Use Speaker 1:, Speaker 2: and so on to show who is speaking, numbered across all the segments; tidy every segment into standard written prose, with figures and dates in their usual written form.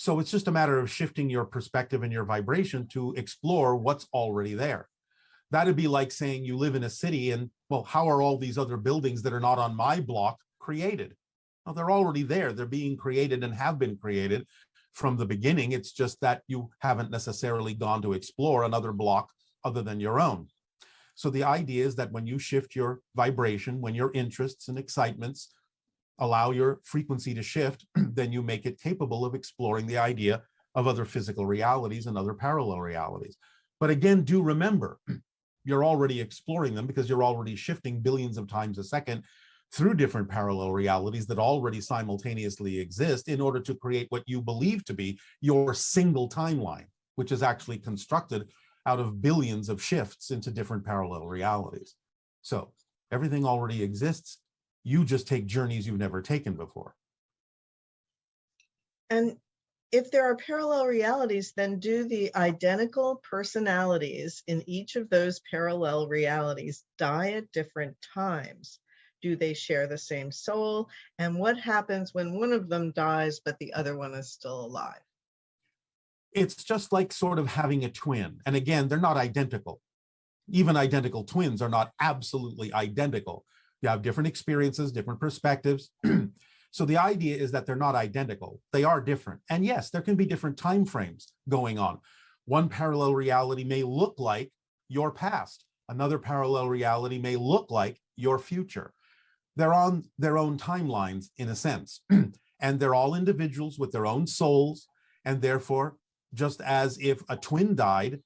Speaker 1: So it's just a matter of shifting your perspective and your vibration to explore what's already there. That'd be like saying you live in a city and, well, how are all these other buildings that are not on my block created? Well, they're already there. They're being created and have been created from the beginning. It's just that you haven't necessarily gone to explore another block other than your own. So the idea is that when you shift your vibration, when your interests and excitements allow your frequency to shift, then you make it capable of exploring the idea of other physical realities and other parallel realities. But again, do remember, you're already exploring them because you're already shifting billions of times a second through different parallel realities that already simultaneously exist in order to create what you believe to be your single timeline, which is actually constructed out of billions of shifts into different parallel realities. So everything already exists. You just take journeys you've never taken before.
Speaker 2: And if there are parallel realities, then do the identical personalities in each of those parallel realities die at different times? Do they share the same soul? And what happens when one of them dies, but the other one is still alive?
Speaker 1: It's just like sort of having a twin. And again, they're not identical. Even identical twins are not absolutely identical. You have different experiences, different perspectives. So the idea is that they're not identical. They are different. And yes, there can be different time frames going on. One parallel reality may look like your past. Another parallel reality may look like your future. They're on their own timelines in a sense. And they're all individuals with their own souls. And therefore, just as if a twin died,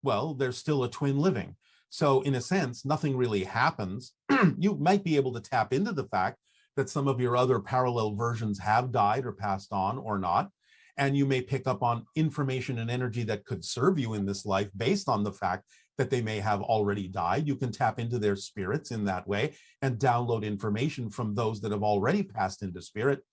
Speaker 1: well, there's still a twin living. So in a sense, nothing really happens. You might be able to tap into the fact that some of your other parallel versions have died or passed on or not. And you may pick up on information and energy that could serve you in this life based on the fact that they may have already died. You can tap into their spirits in that way and download information from those that have already passed into spirit.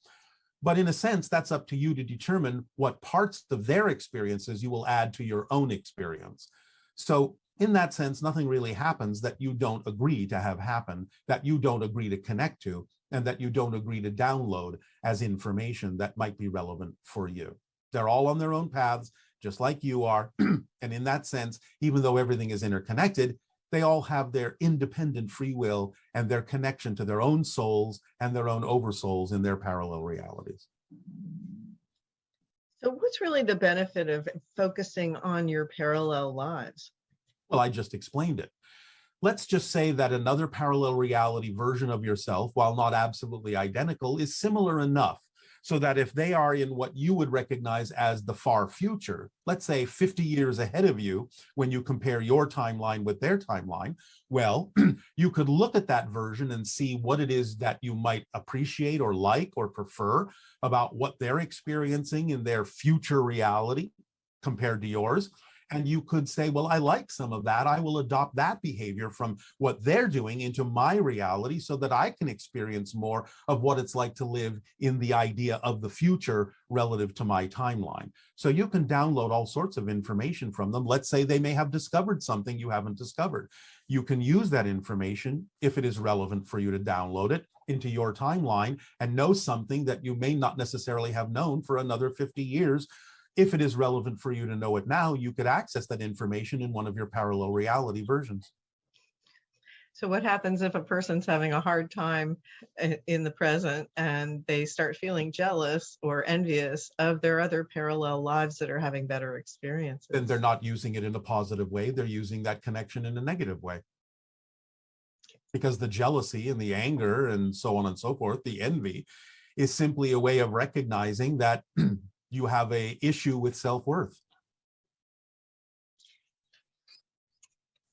Speaker 1: But in a sense, that's up to you to determine what parts of their experiences you will add to your own experience. So in that sense, nothing really happens that you don't agree to have happen, that you don't agree to connect to, and that you don't agree to download as information that might be relevant for you. They're all on their own paths, just like you are. And in that sense, even though everything is interconnected, they all have their independent free will and their connection to their own souls and their own oversouls in their parallel realities.
Speaker 2: So what's really the benefit of focusing on your parallel lives?
Speaker 1: Well, I just explained it. Let's just say that another parallel reality version of yourself, while not absolutely identical, is similar enough so that if they are in what you would recognize as the far future, let's say 50 years ahead of you, when you compare your timeline with their timeline, well, you could look at that version and see what it is that you might appreciate or like or prefer about what they're experiencing in their future reality compared to yours. And you could say, well, I like some of that. I will adopt that behavior from what they're doing into my reality so that I can experience more of what it's like to live in the idea of the future relative to my timeline. So you can download all sorts of information from them. Let's say they may have discovered something you haven't discovered. You can use that information, if it is relevant for you to download it, into your timeline and know something that you may not necessarily have known for another 50 years. If it is relevant for you to know it now, you could access that information in one of your parallel reality versions.
Speaker 2: So what happens if a person's having a hard time in the present and they start feeling jealous or envious of their other parallel lives that are having better experiences?
Speaker 1: Then they're not using it in a positive way. They're using that connection in a negative way. Because the jealousy and the anger and so on and so forth, the envy, is simply a way of recognizing that you have an issue with self-worth.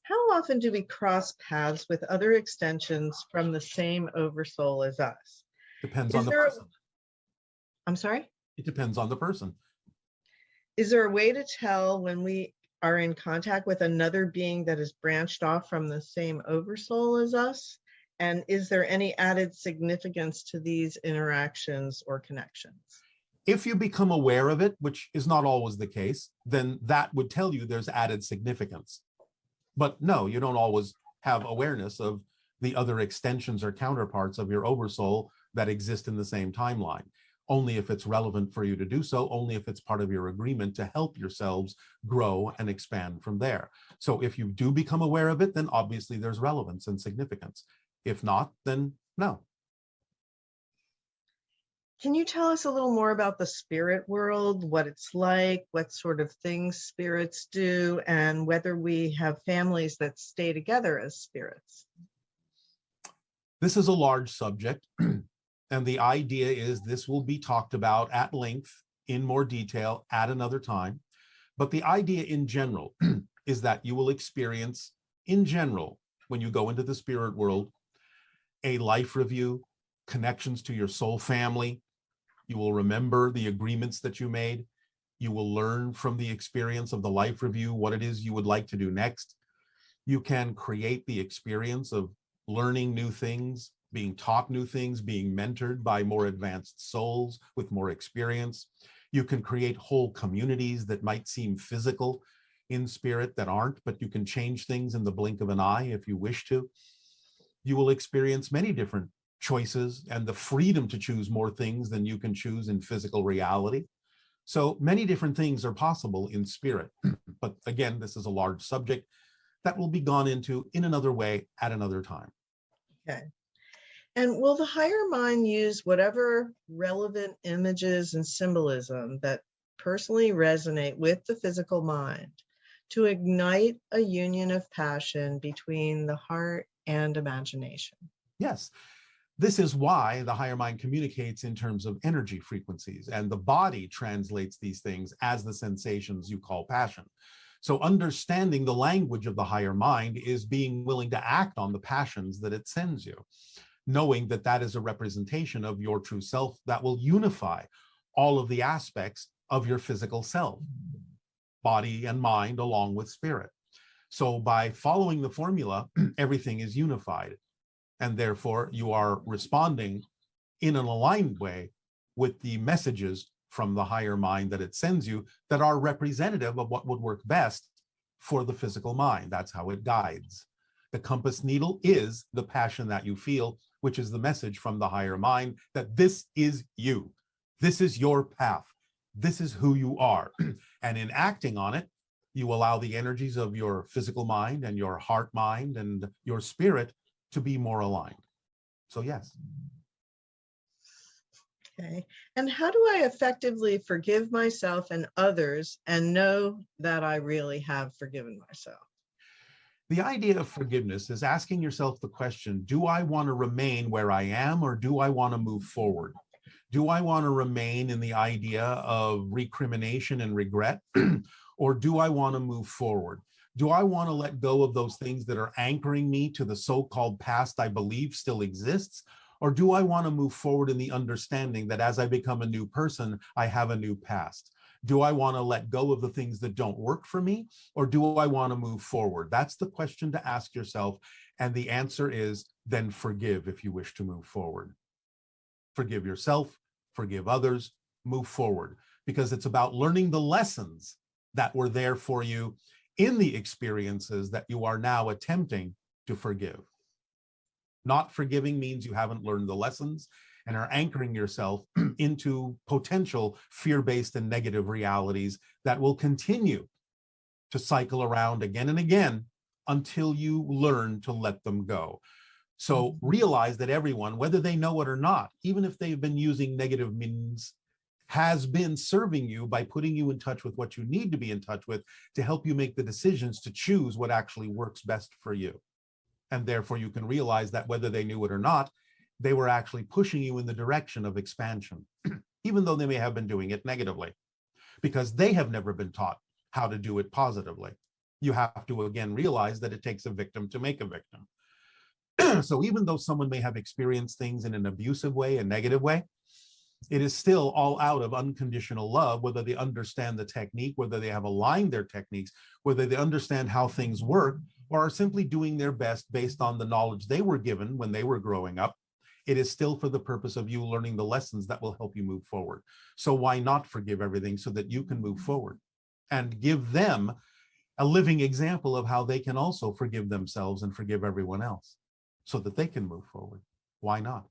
Speaker 2: How often do we cross paths with other extensions from the same oversoul as us?
Speaker 1: Depends on the person.
Speaker 2: I'm sorry?
Speaker 1: It depends on the person.
Speaker 2: Is there a way to tell when we are in contact with another being that is branched off from the same oversoul as us? And is there any added significance to these interactions or connections?
Speaker 1: If you become aware of it, which is not always the case, then that would tell you there's added significance. But no, you don't always have awareness of the other extensions or counterparts of your oversoul that exist in the same timeline. only if it's relevant for you to do so, only if it's part of your agreement to help yourselves grow and expand from there. So if you do become aware of it, then obviously there's relevance and significance. If not, then no.
Speaker 2: Can you tell us a little more about the spirit world, what it's like, what sort of things spirits do, and whether we have families that stay together as spirits?
Speaker 1: This is a large subject, and the idea is this will be talked about at length in more detail at another time. But the idea in general is that you will experience, in general, when you go into the spirit world, a life review, connections to your soul family. You will remember the agreements that you made. You will learn from the experience of the life review what it is you would like to do next. You can create the experience of learning new things, being taught new things, being mentored by more advanced souls with more experience. You can create whole communities that might seem physical in spirit that aren't, but you can change things in the blink of an eye if you wish to. You will experience many different choices and the freedom to choose more things than you can choose in physical reality. So many different things are possible in spirit. But again, this is a large subject that will be gone into in another way at another time.
Speaker 2: Okay. And will the higher mind use whatever relevant images and symbolism that personally resonate with the physical mind to ignite a union of passion between the heart and imagination?
Speaker 1: Yes. This is why the higher mind communicates in terms of energy frequencies, and the body translates these things as the sensations you call passion. So understanding the language of the higher mind is being willing to act on the passions that it sends you, knowing that that is a representation of your true self that will unify all of the aspects of your physical self, body and mind, along with spirit. So by following the formula, everything is unified. And therefore, you are responding in an aligned way with the messages from the higher mind that it sends you that are representative of what would work best for the physical mind. That's how it guides. The compass needle is the passion that you feel, which is the message from the higher mind that this is you. This is your path. This is who you are. And in acting on it, you allow the energies of your physical mind and your heart mind and your spirit to be more aligned. So yes.
Speaker 2: Okay. And how do I effectively forgive myself and others and know that I really have forgiven myself?
Speaker 1: The idea of forgiveness is asking yourself the question, do I want to remain where I am, or do I want to move forward? Do I want to remain in the idea of recrimination and regret, or do I want to move forward? Do I want to let go of those things that are anchoring me to the so-called past I believe still exists? Or do I want to move forward in the understanding that as I become a new person, I have a new past? Do I want to let go of the things that don't work for me? Or do I want to move forward? That's the question to ask yourself. And the answer is then forgive if you wish to move forward. Forgive yourself, forgive others, move forward. Because it's about learning the lessons that were there for you in the experiences that you are now attempting to forgive. Not forgiving means you haven't learned the lessons and are anchoring yourself into potential fear-based and negative realities that will continue to cycle around again and again until you learn to let them go. So realize that everyone, whether they know it or not, even if they've been using negative means, has been serving you by putting you in touch with what you need to be in touch with to help you make the decisions to choose what actually works best for you. And therefore you can realize that whether they knew it or not, they were actually pushing you in the direction of expansion, even though they may have been doing it negatively, because they have never been taught how to do it positively. You have to again realize that it takes a victim to make a victim. So even though someone may have experienced things in an abusive way, a negative way, it is still all out of unconditional love, whether they understand the technique, whether they have aligned their techniques, whether they understand how things work, or are simply doing their best based on the knowledge they were given when they were growing up. It is still for the purpose of you learning the lessons that will help you move forward. So why not forgive everything so that you can move forward and give them a living example of how they can also forgive themselves and forgive everyone else so that they can move forward? Why not?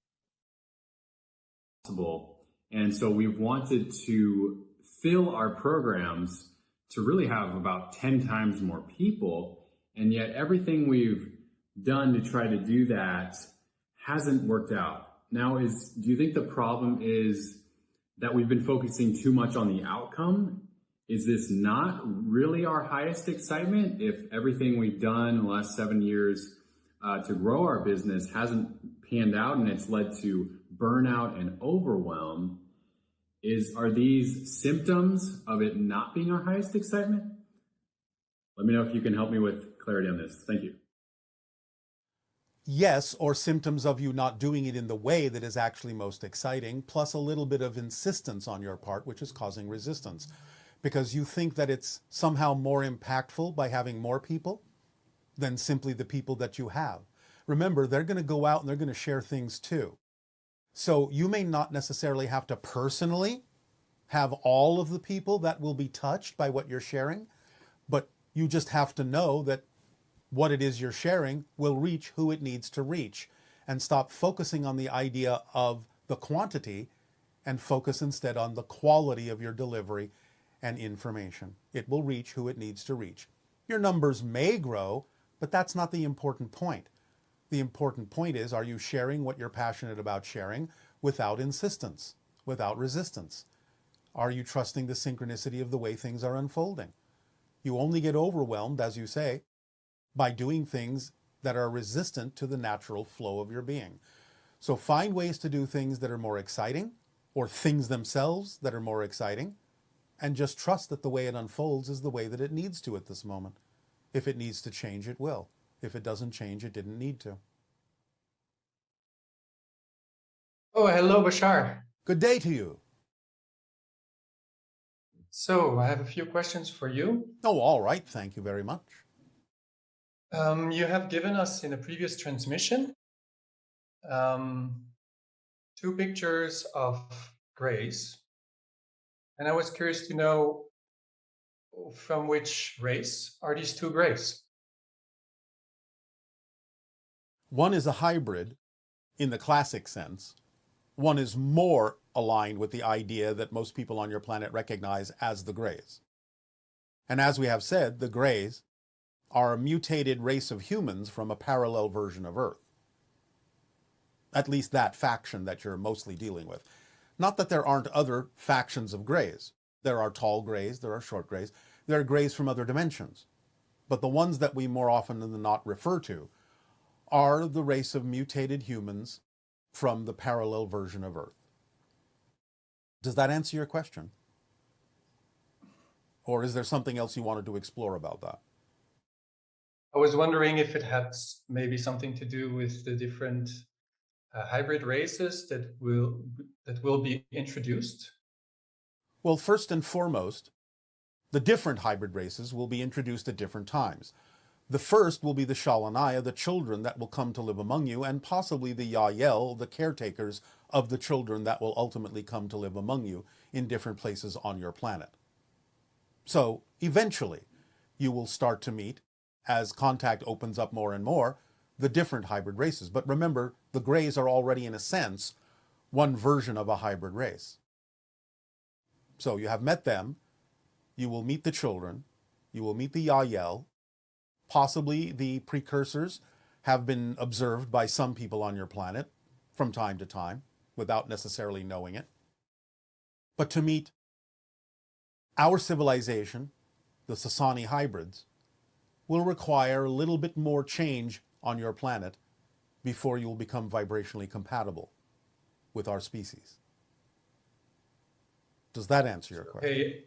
Speaker 3: Possible And so we've wanted to fill our programs to really have about 10 times more people. And yet everything we've done to try to do that hasn't worked out. Now, do you think the problem is that we've been focusing too much on the outcome? Is this not really our highest excitement if everything we've done in the last 7 years to grow our business hasn't panned out and it's led to burnout and overwhelm? Are these symptoms of it not being our highest excitement? Let me know if you can help me with clarity on this. Thank you.
Speaker 1: Yes, or symptoms of you not doing it in the way that is actually most exciting, plus a little bit of insistence on your part, which is causing resistance. Because you think that it's somehow more impactful by having more people than simply the people that you have. Remember, they're going to go out and they're going to share things too. So you may not necessarily have to personally have all of the people that will be touched by what you're sharing, but you just have to know that what it is you're sharing will reach who it needs to reach, and stop focusing on the idea of the quantity and focus instead on the quality of your delivery and information. It will reach who it needs to reach. Your numbers may grow, but that's not the important point. The important point is, are you sharing what you're passionate about sharing without insistence, without resistance? Are you trusting the synchronicity of the way things are unfolding? You only get overwhelmed, as you say, by doing things that are resistant to the natural flow of your being. So find ways to do things that are more exciting, or things themselves that are more exciting, and just trust that the way it unfolds is the way that it needs to at this moment. If it needs to change, it will. If it doesn't change, it didn't need to.
Speaker 4: Oh, hello, Bashar.
Speaker 1: Good day to you.
Speaker 4: So I have a few questions for you.
Speaker 1: Oh, all right. Thank you very much.
Speaker 4: You have given us in a previous transmission 2 pictures of grays. And I was curious to know from which race are these 2 grays?
Speaker 1: One is a hybrid in the classic sense. One is more aligned with the idea that most people on your planet recognize as the Greys. And as we have said, the Greys are a mutated race of humans from a parallel version of Earth. At least that faction that you're mostly dealing with. Not that there aren't other factions of Greys. There are tall Greys, there are short Greys, there are Greys from other dimensions. But the ones that we more often than not refer to are the race of mutated humans from the parallel version of Earth. Does that answer your question? Or is there something else you wanted to explore about that?
Speaker 4: I was wondering if it had maybe something to do with the different hybrid races that will be introduced.
Speaker 1: Well, first and foremost, the different hybrid races will be introduced at different times. The first will be the Shalanaya, the children that will come to live among you, and possibly the Yael, the caretakers of the children that will ultimately come to live among you in different places on your planet. So eventually, you will start to meet, as contact opens up more and more, the different hybrid races. But remember, the Greys are already, in a sense, one version of a hybrid race. So you have met them, you will meet the children, you will meet the Yael, possibly the precursors have been observed by some people on your planet from time to time, without necessarily knowing it. But to meet our civilization, the Sasani hybrids, will require a little bit more change on your planet before you will become vibrationally compatible with our species. Does that answer your question?
Speaker 4: Okay.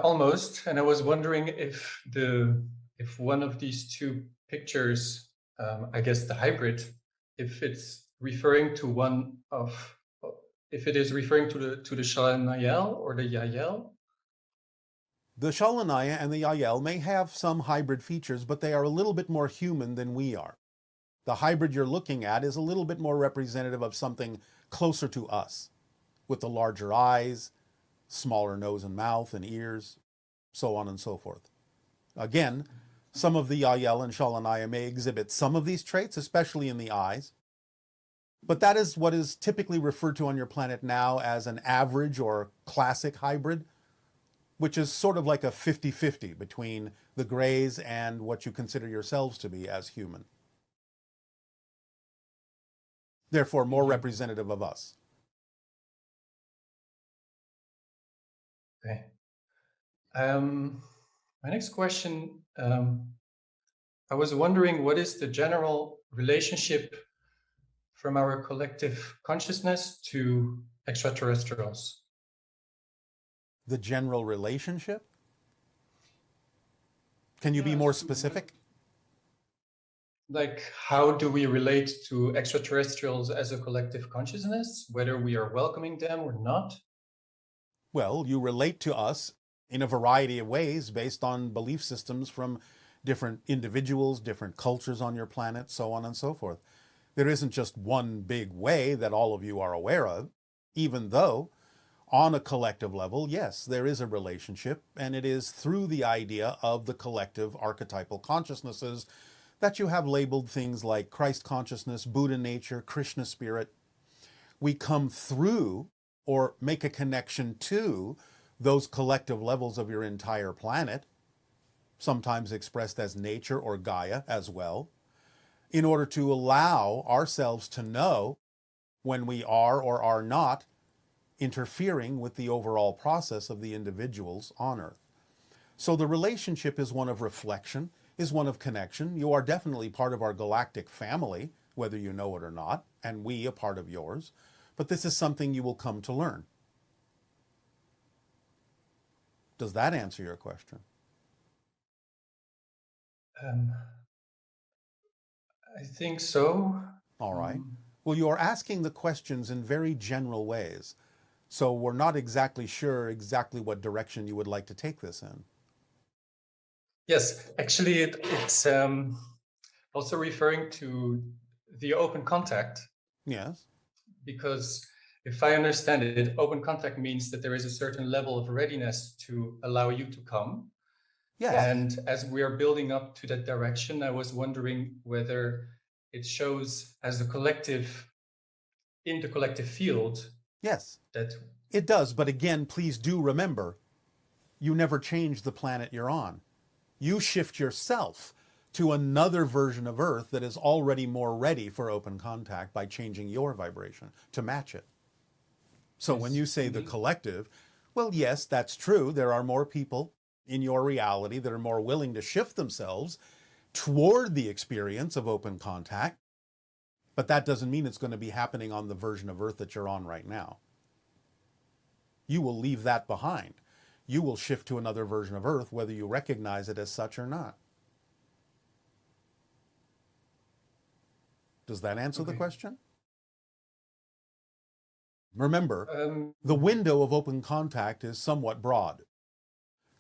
Speaker 4: Almost. And I was wondering if one of these 2 pictures, I guess the hybrid, if it's referring to if it is referring to the Shalanayel or the Yael.
Speaker 1: The Shalanaya and the Yael may have some hybrid features, but they are a little bit more human than we are. The hybrid you're looking at is a little bit more representative of something closer to us, with the larger eyes, smaller nose and mouth and ears, so on and so forth. Again, some of the Yael and Shalanaya may exhibit some of these traits, especially in the eyes, But that is what is typically referred to on your planet now as an average or classic hybrid, which is sort of like a 50-50 between the grays and what you consider yourselves to be as human. Therefore, more representative of us.
Speaker 4: Okay. My next question, I was wondering, what is the general relationship from our collective consciousness to extraterrestrials?
Speaker 1: The general relationship? Can you be more specific?
Speaker 4: Like, how do we relate to extraterrestrials as a collective consciousness, whether we are welcoming them or not?
Speaker 1: Well, you relate to us in a variety of ways based on belief systems from different individuals, different cultures on your planet, so on and so forth. There isn't just one big way that all of you are aware of, even though on a collective level, yes, there is a relationship, and it is through the idea of the collective archetypal consciousnesses that you have labeled things like Christ consciousness, Buddha nature, Krishna spirit. We come through or make a connection to those collective levels of your entire planet, sometimes expressed as nature or Gaia as well, in order to allow ourselves to know when we are or are not interfering with the overall process of the individuals on Earth. So the relationship is one of reflection, is one of connection. You are definitely part of our galactic family, whether you know it or not, and we a part of yours. But this is something you will come to learn. Does that answer your question?
Speaker 4: I think so.
Speaker 1: All right. Well, you are asking the questions in very general ways. So we're not exactly sure exactly what direction you would like to take this in.
Speaker 4: Yes, actually, it's also referring to the open contact.
Speaker 1: Yes.
Speaker 4: Because if I understand it, open contact means that there is a certain level of readiness to allow you to come.
Speaker 1: Yes.
Speaker 4: And as we are building up to that direction, I was wondering whether it shows as a collective, in the collective field.
Speaker 1: Yes,
Speaker 4: that
Speaker 1: it does. But again, please do remember, you never change the planet you're on. You shift yourself to another version of Earth that is already more ready for open contact by changing your vibration to match it. So when you say the collective, well, yes, that's true. There are more people in your reality that are more willing to shift themselves toward the experience of open contact, but that doesn't mean it's going to be happening on the version of Earth that you're on right now. You will leave that behind. You will shift to another version of Earth, whether you recognize it as such or not. Does that answer the question? Remember, the window of open contact is somewhat broad.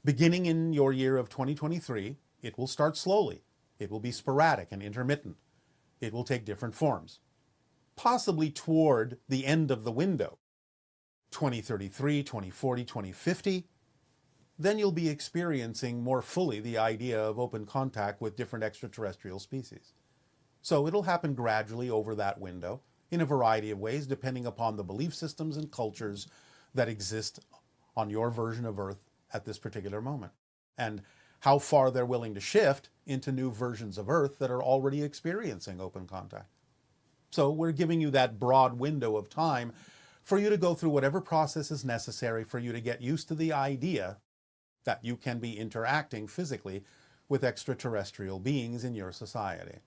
Speaker 1: Beginning in your year of 2023, it will start slowly. It will be sporadic and intermittent. It will take different forms. Possibly toward the end of the window, 2033, 2040, 2050, then you'll be experiencing more fully the idea of open contact with different extraterrestrial species. So it'll happen gradually over that window in a variety of ways, depending upon the belief systems and cultures that exist on your version of Earth at this particular moment, and how far they're willing to shift into new versions of Earth that are already experiencing open contact. So we're giving you that broad window of time for you to go through whatever process is necessary for you to get used to the idea that you can be interacting physically with extraterrestrial beings in your society,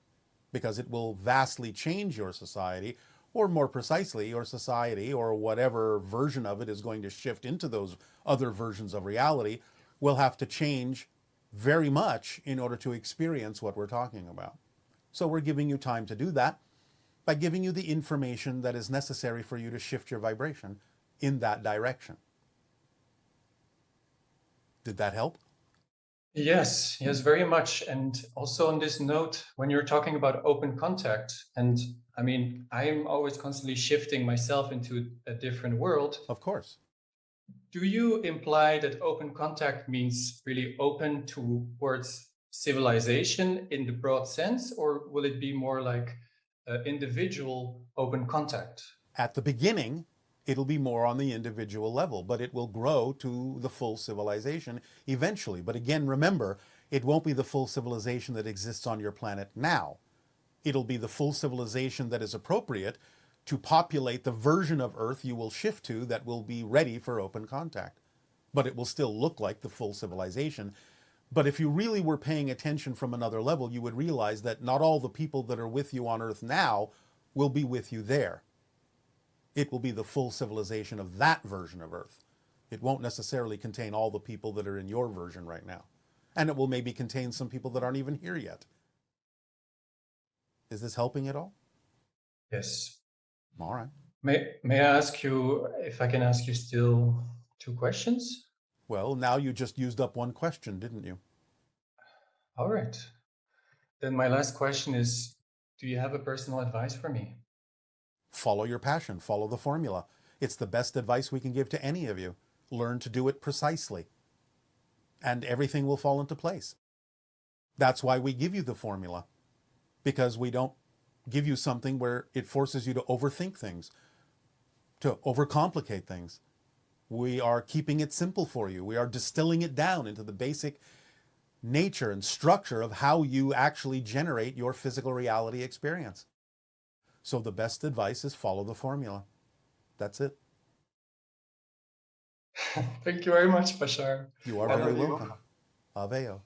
Speaker 1: because it will vastly change your society, or more precisely, your society, or whatever version of it is going to shift into those other versions of reality, will have to change very much in order to experience what we're talking about. So we're giving you time to do that by giving you the information that is necessary for you to shift your vibration in that direction. Did that help?
Speaker 4: Yes, very much. And also on this note, when you're talking about open contact, and I mean, I'm always constantly shifting myself into a different world.
Speaker 1: Of course.
Speaker 4: Do you imply that open contact means really open towards civilization in the broad sense, or will it be more like individual open contact.
Speaker 1: At the beginning, it'll be more on the individual level, but it will grow to the full civilization eventually. But again, remember, it won't be the full civilization that exists on your planet now. It'll be the full civilization that is appropriate to populate the version of Earth you will shift to that will be ready for open contact. But it will still look like the full civilization. But if you really were paying attention from another level, you would realize that not all the people that are with you on Earth now will be with you there. It will be the full civilization of that version of Earth. It won't necessarily contain all the people that are in your version right now. And it will maybe contain some people that aren't even here yet. Is this helping at all?
Speaker 4: Yes.
Speaker 1: All right.
Speaker 4: May I ask you if I can ask you still 2 questions?
Speaker 1: Well, now you just used up one question, didn't you?
Speaker 4: All right. Then my last question is, do you have a personal advice for me?
Speaker 1: Follow your passion, follow the formula. It's the best advice we can give to any of you. Learn to do it precisely, and everything will fall into place. That's why we give you the formula, because we don't give you something where it forces you to overthink things, to overcomplicate things. We are keeping it simple for you. We are distilling it down into the basic nature and structure of how you actually generate your physical reality experience. So the best advice is follow the formula. That's it.
Speaker 4: Thank you very much, Bashar.
Speaker 1: You are very welcome. Aveo.